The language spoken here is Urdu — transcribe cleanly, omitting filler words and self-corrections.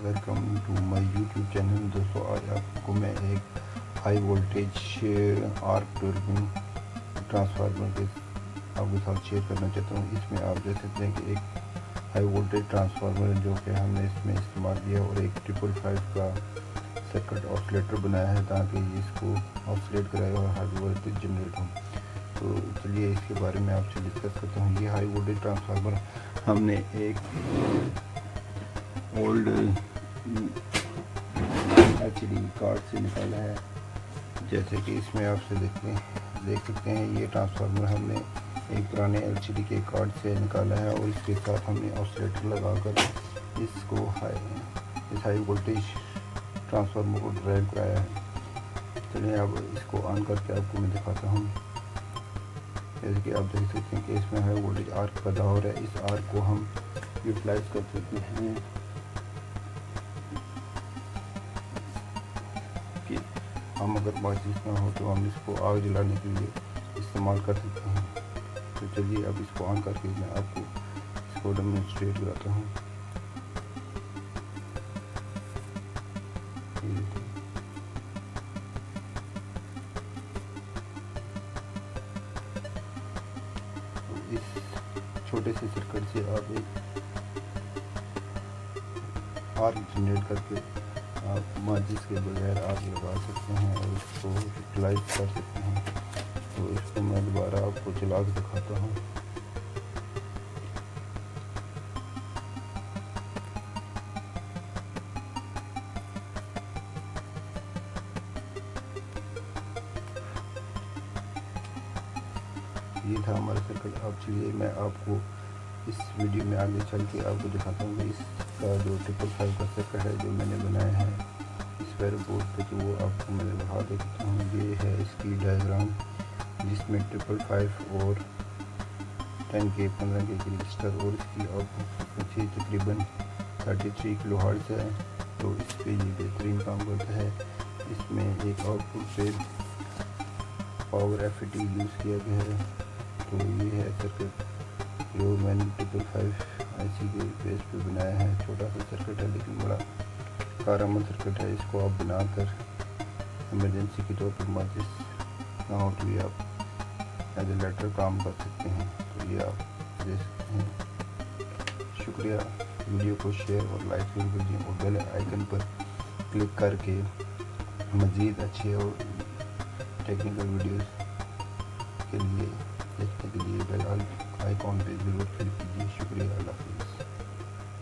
Welcome to my YouTube channel. دوستوں آج آپ کو میں ایک high voltage arc turbine transformer کے آپ کے ساتھ شیئر کرنا چاہتا ہوں. اس میں آپ دیکھ سکتے ہیں کہ ایک ہائی وولٹیج ٹرانسفارمر جو کہ ہم نے اس میں استعمال کیا اور ایک 555 کا سرکٹ آسلیٹر بنایا ہے تاکہ اس کو آسلیٹ کرائے اور ہائی وولٹیج جنریٹ ہو. تو چلیے اس کے بارے میں آپ سے ڈسکس کرتا ہوں. یہ ہائی وولٹیج ٹرانسفارمر ہم نے ایک اولڈ ایچ ڈی کارڈ سے نکالا ہے. جیسے کہ اس میں آپ سے دیکھ سکتے ہیں یہ ٹرانسفارمر ہم نے ایک پرانے ایل سی ڈی کے کارڈ سے نکالا ہے اور اس کے ساتھ ہم نے آسلیٹر لگا کر اس ہائی وولٹیج ٹرانسفارمر کو ڈرائیو کرایا ہے. چلیے اب اس کو آن کر کے آپ کو میں دکھاتا ہوں. جیسے کہ آپ دیکھ سکتے ہیں کہ اس میں ہائی وولٹیج آرک پیدا ہو رہا ہے. اس آرک کو ہم یوٹیلائز کر سکتے ہیں کہ ہم اگر ماچس نہ ہو تو ہم اس کو آگ جلانے کے لیے استعمال کر سکتے ہیں. تو چلیے اب اس کو آن کر کے میں آپ کو اس کو ڈیمونسٹریٹ کراتا ہوں. اس چھوٹے سے سرکٹ سے آپ ایک آرک جنریٹ کر کے آپ ماچس کے بغیر آگ لگا سکتے ہیں اور اس کو یوٹیلائز کر سکتے ہیں. تو اس کو میں دوبارہ آپ کو چلا کے دکھاتا ہوں. یہ تھا ہمارا سرکٹ. اب چلیے میں آپ کو اس ویڈیو میں آگے چل کے آپ کو دکھاتا ہوں کہ اس کا جو 555 کا سرکٹ ہے جو میں نے بنایا ہے اس ویب بورڈ پہ تو وہ آپ کو میں دکھا دیتا ہوں. یہ ہے اس کی ڈائیگرام جس میں 555 اور 10K 15K کی رجسٹر اور اس کی آؤٹ پٹ تقریباً 33 کلو ہرٹز ہے. تو اس پہ یہ بہترین کام کرتا ہے. اس میں ایک آؤٹ پٹ پہ پاور FET یوز کیا گیا ہے. تو یہ ہے سرکٹ جو میں نے 555 IC کے بیس پہ بنایا ہے. چھوٹا سا سرکٹ ہے لیکن بڑا کارآمد سرکٹ ہے. اس کو آپ بنا کر ایمرجنسی کے طور پر ماچس نہ ہو تو یہ آپ ایز اے لیٹر کام کر سکتے ہیں. تو یہ آپ دے سکتے ہیں. شکریہ. ویڈیو کو شیئر اور لائک ضرور کیجیے اور بیل آئیکن پر کلک کر کے مزید اچھے اور ٹیکنیکل ویڈیوز کے لیے دیکھنے کے لیے بیل آئیکن پہ ضرور کلک کیجیے.